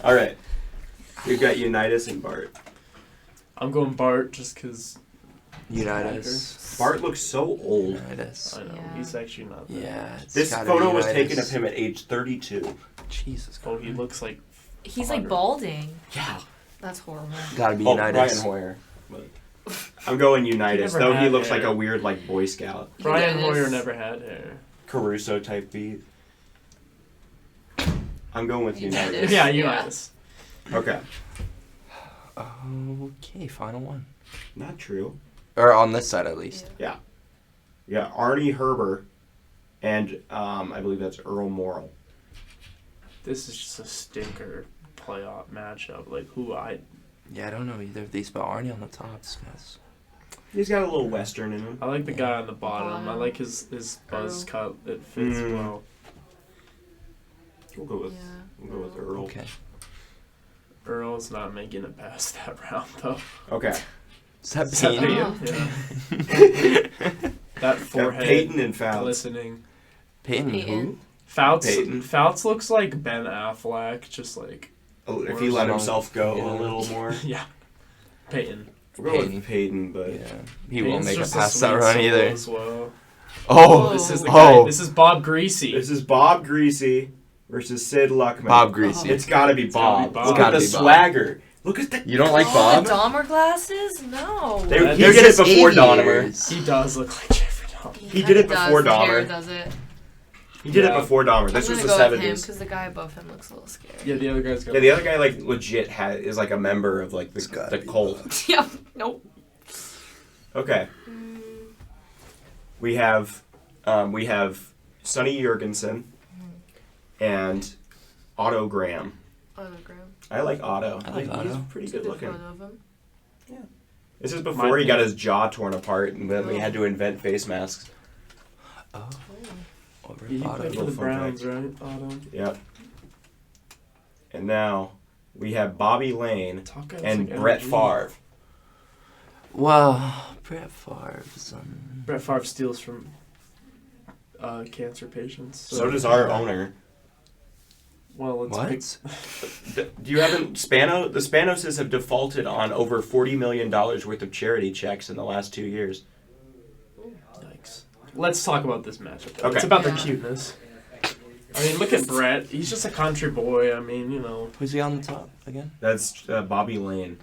All right. We've got Unitas and Bart. I'm going Bart just because Unitas. Bart looks so old. Unitas. I know Yeah. he's actually not. That. Yeah. It's This gotta photo be was Unitas. taken of him at age 32. Jesus. Oh, he looks like. He's like 100. balding. Yeah. That's horrible. Gotta be Oh, Brian Unitas. Hoyer. But I'm going Unitas, He never though he had looks hair. like a weird like Boy Scout. Brian Unitas. Hoyer never had hair. Caruso type beat. I'm going with Unitas. Unitas. Yeah, Yeah. Unitas. Okay. Okay, final one. Not true. Or on this side at least. Yeah, Arnie Herber and I believe that's Earl Morrill. This is just a stinker playoff matchup. Like Yeah, I don't know either of these, but Arnie on the top. Guys. He's got a little Western in him. I like the guy on the bottom. I Bottom. like his buzz cut. It fits Mm. well. We'll go with Earl. Okay. Earl's not making it past that round though. Okay. Is that Is that Peyton? Peyton? Yeah. That Got forehead Peyton and Fouts. glistening. Peyton who? Peyton. Fouts Peyton. Fouts looks like Ben Affleck, just like Oh, if he let Or himself go yeah. a little more. yeah. Peyton. We'll go with Peyton, but Yeah. He won't Peyton's make it just a past that sweet run soul either. As well. Oh, This is the Oh. guy. This is Bob Greasy. this is Bob Greasy versus Sid Luckman. Bob Greasy. It's gotta be gotta Bob. be Bob. Look It's at gotta the be Bob. swagger. Look at that. You don't like Oh, Bob? the Dahmer glasses? No. They- That he is did it his before Dahmer. aviators. He does look like Jeffrey Dahmer. He did it kinda before does. The hair Dahmer. does it. He did Yeah. it before Dahmer. This I'm was gonna the go with him 70s. because the guy above him looks a little scary. Yeah, the other guy's got. Yeah, the other guy like legit is like a member of like It's the gotta be cult. Bob. Yeah. Nope. Okay, we have Sonny Jurgensen and Otto Graham. Autogram. I like Otto. I like He's Otto. pretty It's a good good looking. photo of him. This is before he My- got his jaw torn apart and then we had to invent face masks. Oh. Over He Otto. played for the Little fun Browns, right? Otto. Yep. And now we have Bobby Lane Talk guy and was like Brett MLB. Favre. Well, Brett Favre's Brett Favre steals from cancer patients. So does our owner. Well, it's What? Do you haven't the Spanoses have defaulted on over $40 million worth of charity checks in the last 2 years. Yikes. Let's talk about this matchup. Though. Okay. It's about the Yeah. cuteness. I mean, look at Brett. He's just a country boy. I mean, you know. Who's he on the top again? That's Bobby Lane.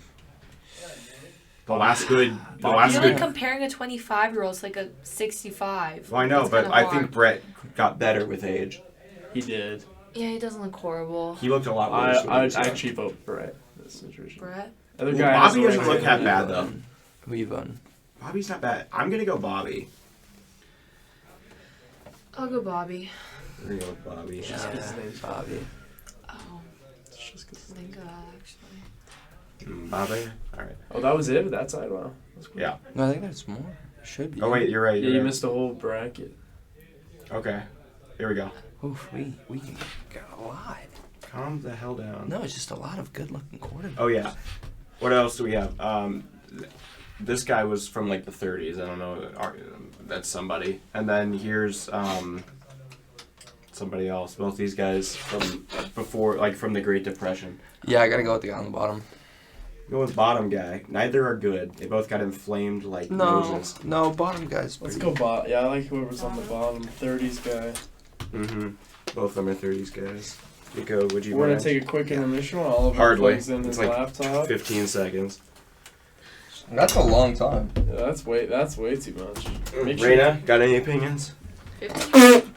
The last good. The You're last You're good. like comparing a 25-year-old to like a 65. Well, I know, That's but kinda I hard. think Brett got better with age. He did. Yeah, he doesn't look horrible. He looked a lot worse. when he I was young. actually vote Brett in this situation. Brett? Other Well, guy Bobby has doesn't a look rank that bad though. Who you voting? Bobby's not bad. I'm gonna go Bobby. I'll go Bobby. I'm gonna go with Bobby. Just 'cause his name's Bobby. Oh, It's just 'cause- I think actually. Bobby. All right. Oh, that was it? That side? Wow. That's cool. Yeah. No, I think there's more. Should be. Oh wait, you're right. Yeah, You're you right. missed a whole bracket. Okay. Here we go. Oof, we got a lot. Calm the hell down. No, it's just a lot of good-looking quarterbacks. Oh yeah. What else do we have? This guy was from like the 30s. I don't know. That's somebody. And then here's somebody else. Both these guys from before, like from the Great Depression. Yeah, I gotta go with the guy on the bottom. Go with bottom guy. Neither are good. They both got inflamed like noses. No, bottom guy's Let's pretty go Yeah, I like whoever's on the bottom. 30s guy. Mm-hmm. Both of them are 30s guys. Nico, would you We're mind? gonna take a quick intermission while Oliver Hardly. plugs in It's his like laptop. 15 seconds. That's a long time. Yeah, that's way too much. Make sure- Rayna, got any opinions? 15.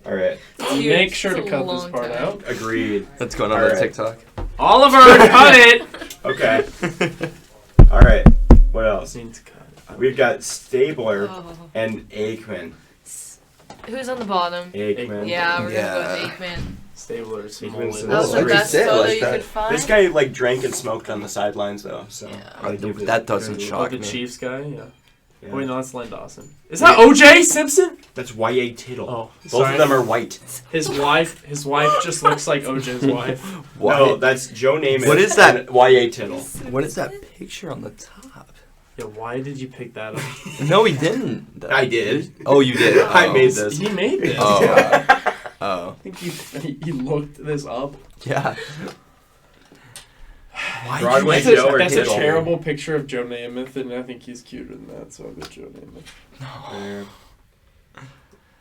All right. Dude, Make sure it's to a cut this long part time. out. Agreed. That's going on on All the right. TikTok. Oliver, cut it! Okay. All right. What else? Need to cut. We've got Stabler Oh. and Aikman. Who's on the bottom? Aikman. Yeah, we're gonna Yeah. go with Aikman. Stabler, Aikman's Smolin. That was the Where'd you best sit photo like you that? could find. This guy like drank and smoked on the sidelines though. So Yeah. I give it- That doesn't give it- Oh, shock the me. Chiefs guy? Yeah. Yeah. Wait, no, that's Len Dawson. Is that OJ Simpson? That's Y.A. Tittle. Oh, Both sorry. of them are white. His wife just looks like OJ's wife. Why? No, that's Joe Namath. What is that? and Y.A. Tittle. What is that picture on the top? Yeah, why did you pick that up? No, he didn't. I did. Oh, you did. I Oh. made this. He made this. Oh. Yeah. Oh. I think he looked this up. Yeah. Why Broadway That's, Joe or that's a Tittle? terrible picture of Joe Namath, and I think he's cuter than that, so I'll go Joe Namath. There.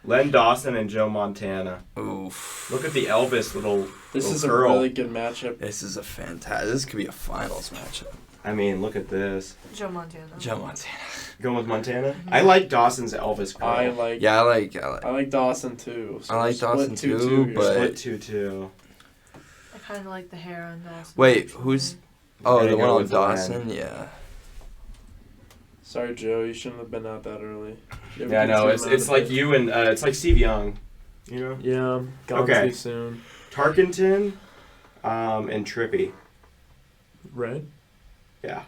Len Dawson and Joe Montana. Oof. Look at the Elvis little. This little is curl. a really good matchup. This is a fantastic. This could be a finals matchup. I mean, look at this. Joe Montana. Joe Montana. Going with Montana. I like Dawson's Elvis curl. I like Yeah, I like. I like Dawson too. So I like split Dawson 2-2 too, here. but- Split 2-2. I kind of like the hair on Dawson. Wait, actually. who's- Oh, Gotta the one go on with Len. Dawson. Yeah. Sorry, Joe, you shouldn't have been out that early. You ever Yeah, I get know. too It's mad it's at like it? you and it's like Steve Young. You know. Yeah, gone Okay. too soon. Tarkenton, and Trippy. Red. Yeah.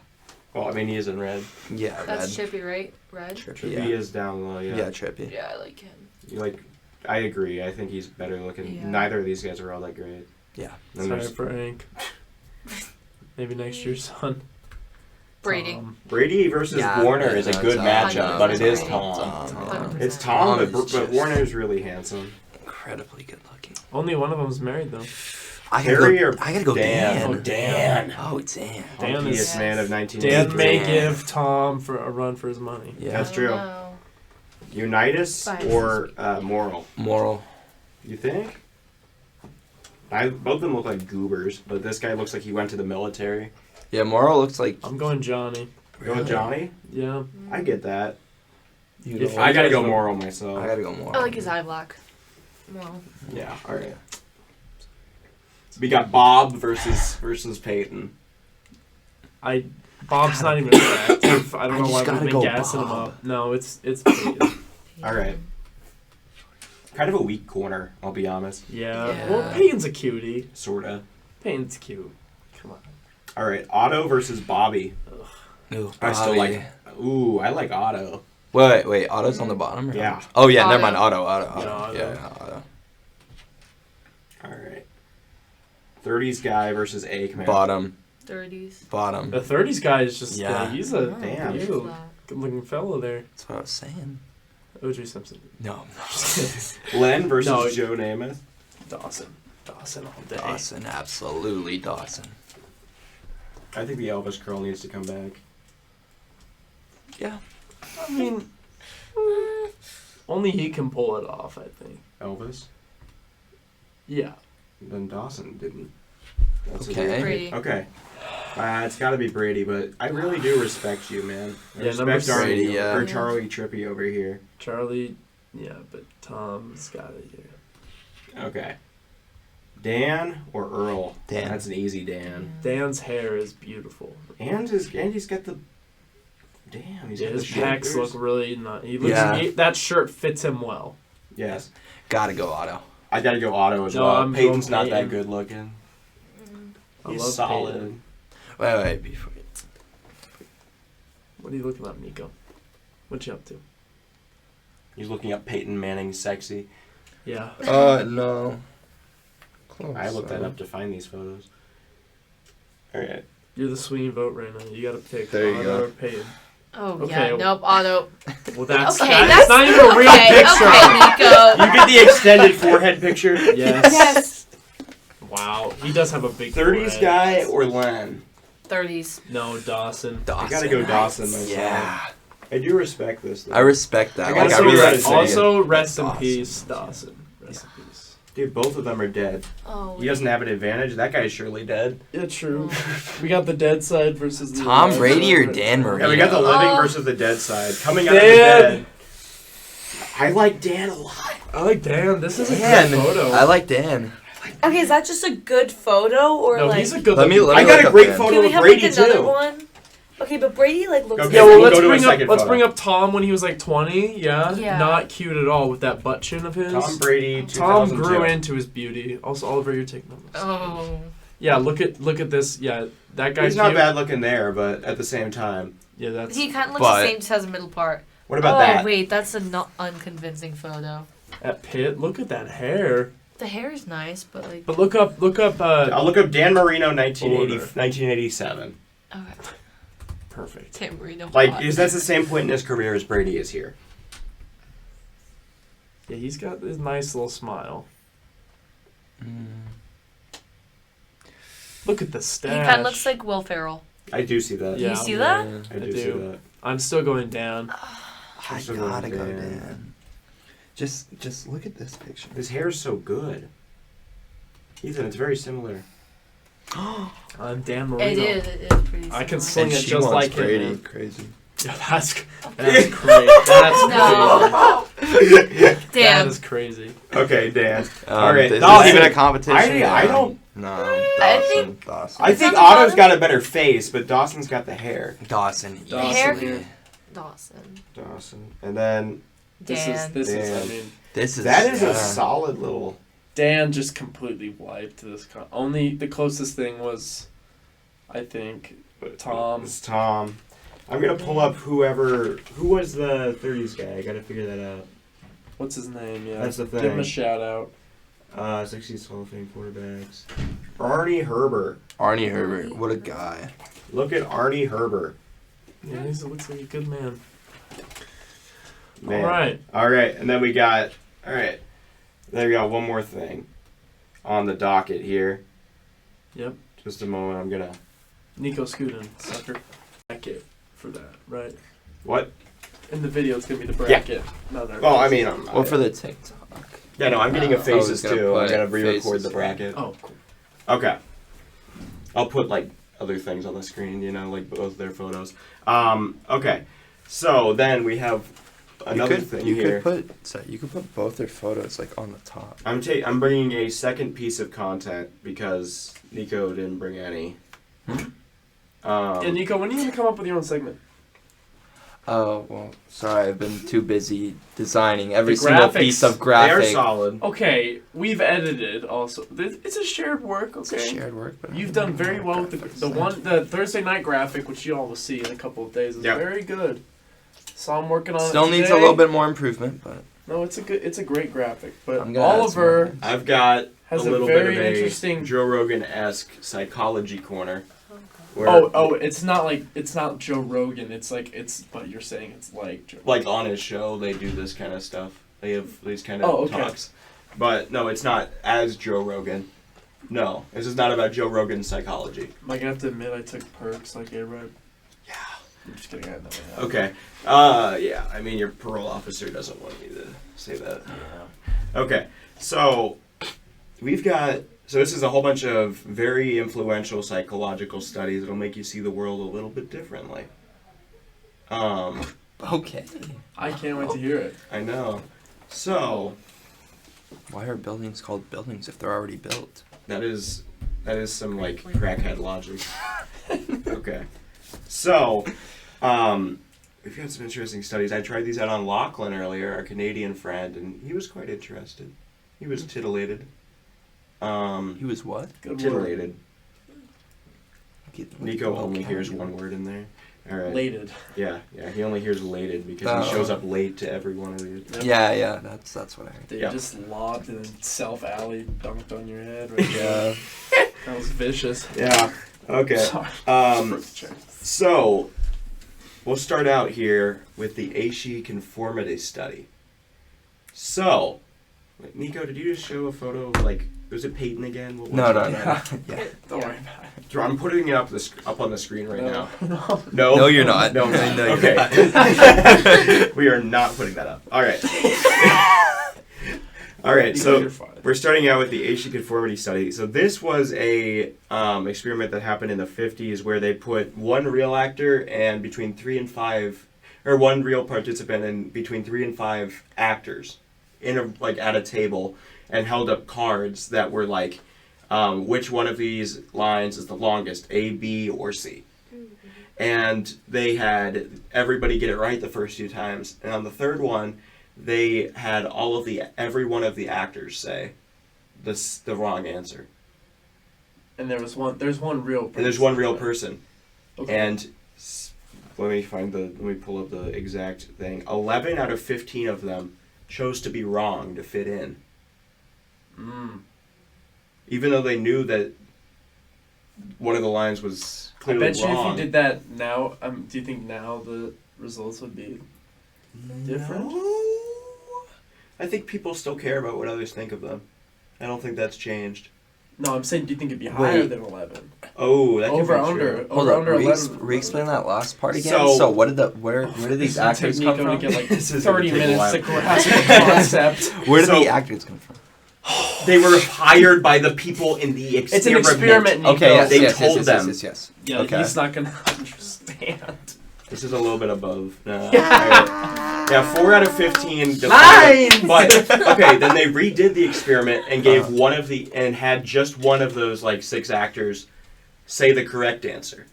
Well, I mean, he is in red. Yeah, That's red. Chippy, right? Red? Trippy. Trippy Yeah. is down low. Yeah, Yeah. Trippy. Yeah, I like him. You like. I agree. I think he's better looking. Yeah. Neither of these guys are all that great. Yeah. Then Sorry, there's Frank. Maybe next year's son. Brady. Brady versus Yeah, Warner is a no, good Tom. matchup, but it is Brady. Tom. Tom. It's Tom, Tom but, is but just- Warner's really handsome. Incredibly good looking. Only one of them's married though. Harry or I gotta go Dan? Dan. Oh, Dan. Oh, Dan. Dan Hunkiest is- man of Dan 1983. may Dan. give Tom for a run for his money. Yeah. That's I true. don't know. Unitas Bias. or Moral? Moral. You think? Both of them look like goobers, but this guy looks like he went to the military. Yeah, Moral looks like. I'm going Johnny. Go with Johnny? Yeah. I get that. If I you gotta guys go know- Moral myself. I gotta go Moral. I like his eye black. Well, Yeah, alright. We got Bob versus Peyton. Bob's not even attractive. I don't I know just why we've gotta been go gassing him Bob. up. No, it's Peyton. Alright. Kind of a weak corner, I'll be honest. Yeah. Yeah. Well, Peyton's a cutie. Sorta. Peyton's cute. Come on. Alright, Otto versus Bobby. Ooh, I still Bobby. like. Ooh, I like Otto. Wait. Otto's on the bottom? Or Yeah. Oh yeah, never Otto. mind. Otto. Yeah, Otto. Yeah, Otto. Alright. 30s guy versus Aikman. Bottom. 30s. Bottom. The 30s guy is just Yeah. he's a Damn. good looking fellow there. That's what I was saying. O.J. Simpson. No. Len versus No. Joe Namath. Dawson all day. Dawson, absolutely Dawson. I think the Elvis curl needs to come back. Yeah. I mean, only he can pull it off, I think. Elvis? Yeah. Then Dawson didn't. That's Okay. Brady. Okay. It's got to be Brady, but I really do respect you, man. I Yeah, number respect Brady, yeah. or Charlie Trippy over here. Charlie, yeah, but Tom's got it here. Okay. Dan or Earl? Dan. That's an easy Dan. Dan's hair is beautiful. And he's got the... Damn, he's Yeah, got the his pecs shoulders. look really nice. He looks. Yeah. That shirt fits him well. Yes. Gotta go Otto. I gotta go Otto as No, well. I'm Peyton's going not that Peyton. good looking. I He's love solid. Peyton. Wait, before What are you looking up, Nico? What you up to? He's looking up Peyton Manning sexy. Yeah. no. Close. I looked that up to find these photos. Alright. You're the swinging vote right now. You got to pick There you Otto go. or Peyton. Oh Okay. yeah, nope, Otto. Well, that's Okay, that's not even a real picture. Okay, Nico. You get the extended forehead picture? Yes. Yes. Wow. He does have a big 30s forehead. guy or Len? 30s. No, Dawson. Dawson. I gotta go Dawson myself. Yeah. I do respect this, though. I respect that. I Like, gotta I say really that. like saying Also, rest in Dawson. peace, Dawson. Rest in peace. Dude, both of them are dead. Oh. He doesn't have an advantage. That guy's surely dead. Yeah, true. We got the dead side versus the Tom alive Brady or side. Dan Marino? Yeah, we got the living Oh. versus the dead side. Coming out of the Dan. dead. I like Dan a lot. I like Dan. This is a Dan. good photo. I like Dan. Okay, is that just a good photo or No, like? he's a good. Let me looking- look. I got look a up great Dan. photo Can we of have Brady, like another too. one? Okay, but Brady like looks. Okay, Yeah, we'll well, go to a second let's photo. bring up Tom when he was like 20. Yeah, Yeah. not cute at all with that butt chin of his. Tom Brady, Tom 2002. grew into his beauty. Also, Oliver, you're taking notes. Oh. Yeah, look at this. Yeah, that guy's He's not cute. bad looking there, but at the same time. Yeah, that's. He kind of looks But- the same, just has a middle part. What about oh that? wait, that's a not unconvincing photo. At Pitt, look at that hair. The hair is nice, but like. But look up. I'll look up Dan Marino, 1980, Order. 1987. Okay. Perfect. Tim Marino. Like, hot. is that's the same point in his career as Brady is here? Yeah, he's got this nice little smile. Look at the He stash. kind of looks like Will Ferrell. I do see that. Yeah. You see that? I I do see do. that. I'm still going down. I Just a gotta little go Dan. Dan. Just look at this picture. His hair's so good. Ethan, it's very similar. I'm Dan Marino. It is pretty. I can similar. sing And it she just wants like Brady. him. Man. Crazy. Yeah, that's great. That's No. crazy. That Damn. is crazy. Okay, Dan. All right, This Dawson. isn't even a competition. I don't. No, I Dawson. think- Dawson. I think Is that the Otto's bottom? got a better face, but Dawson's got the hair. Dawson. The hair- easily. Dawson. Dawson. And then Dan. This is. I Dan. mean, This is that is a yeah. solid little. Dan just completely wiped this. Only the closest thing was, I think, Tom. It's Tom. I'm gonna pull up who was the 30s guy. I gotta figure that out. What's his name? Yeah, That's the Give him thing. a shout out. 60s Hall of Fame quarterbacks. Arnie Herbert. Arnie Herbert. What a guy. Look at Arnie Herbert. Yeah, he looks like a good man. Man. All right. All right, and then we got. All right, then we got one more thing on the docket here. Yep. Just a moment. I'm gonna. Nico Scudin, sucker. Bracket for that, right? What? In the video, it's gonna be the bracket. Not our Well, I mean, Well, for the TikTok. yeah, no, I'm getting a I was faces gonna too. I'm put gonna re-record faces, the yeah. bracket. Oh, cool. Okay. I'll put like other things on the screen, like both their photos. Okay. So then we have another thing you here. Could put both their photos like on the top. I'm bringing a second piece of content because Nico didn't bring any. Yeah, Nico, when are you gonna come up with your own segment? Oh well, sorry, I've been too busy designing every The single graphics, piece of They are graphic. solid. Okay, we've edited also. It's a shared work. It's Okay. a shared work. But You've done very well with the Thursday night graphic, which you all will see in a couple of days. Is Yep. very good. So I'm working on it. Still needs a today. little bit more improvement, but No, it's a great graphic. But I'm gonna add some Oliver more. I've got has a a little very bit of a interesting. Joe Rogan-esque psychology corner. Oh, God. It's not Joe Rogan. But you're saying it's like Joe. Like on his show, they do this kind of stuff. They have these kind of talks. But no, it's not as Joe Rogan. No, this is not about Joe Rogan's psychology. Am I gonna have to admit I took perks like A-Rod? Yeah. I'm just kidding. I had no idea. Okay. Yeah. I mean, your parole officer doesn't want me to say that. Yeah. Okay. So we've got. So this is a whole bunch of very influential psychological studies that'll make you see the world a little bit differently. Okay. I can't wait to hear it. I know. So Why are buildings called buildings if they're already built? that is some like crackhead logic. Okay. So we've got some interesting studies. I tried these out on Lachlan earlier, our Canadian friend, and he was quite interested. He was titillated. He was what? Good word. Titillated. Get Nico only hears one word in there. All right. Lated. Yeah, he only hears elated because he shows up late to every one of these. Yep. Yeah, that's what I heard. They Yeah. just lobbed and then Self Alley dunked on your head. Right Yeah. That was vicious. Yeah. Okay. Sorry. So we'll start out here with the Aishi conformity study. So, Nico, did you just show a photo of was it Peyton again? What was No. it? Yeah. Don't worry about it. I'm putting it up on the screen right now. No. No. No, you're not. No. No, you're Okay. We are not putting that up. All right. All right. So You're fine. we're starting out with the Aishi conformity study. So this was a experiment that happened in the 50s where they put one real actor and between 3 and 5, or one real participant and between 3 and 5 actors in at a table and held up cards that were which one of these lines is the longest, A, B, or C. And they had everybody get it right the first 2 times, and on the third one, they had every one of the actors say the wrong answer. And there's one real person. And there's one real person. Okay. And let me pull up the exact thing. 11 out of 15 of them chose to be wrong to fit in. Even though they knew that one of the lines was clearly I bet you wrong. if you did that now, do you think now the results would be different? No. I think people still care about what others think of them. I don't think that's changed. No, I'm saying, do you think it'd be higher Wait. than 11? Oh, that could Over be under. true. Hold Over up. under 11. Re-explain that last part again. So- So where did these actors come from? To get like This is gonna 30 take a minutes to while. grasp the concept. Where did So- the actors come from? They were hired by the people in the experiment. It's an experiment, Nico. Okay, yes, They yes, told yes, them. Yes. Yeah, Okay. he's not going to understand. This is a little bit above. Yeah, 4 out of 15. Lines! But okay, then they redid the experiment and gave and had just one of those 6 actors say the correct answer,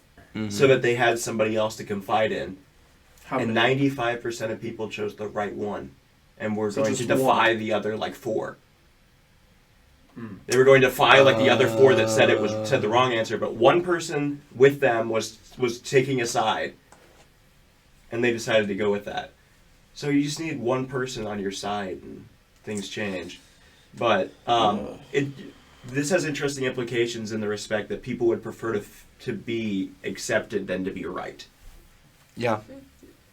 so that they had somebody else to confide in. How And many? 95% of people chose the right one, and were So going to just defy one. the other 4. They were going to defy the other 4 that said the wrong answer, but one person with them was taking a side, and they decided to go with that. So you just need one person on your side, and things change. But this has interesting implications in the respect that people would prefer to be accepted than to be right. Yeah.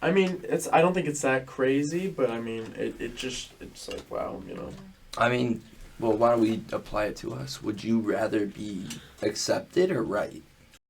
I mean, I don't think it's that crazy, but I mean, it's like, wow, you know. I mean, well, why don't we apply it to us? Would you rather be accepted or right?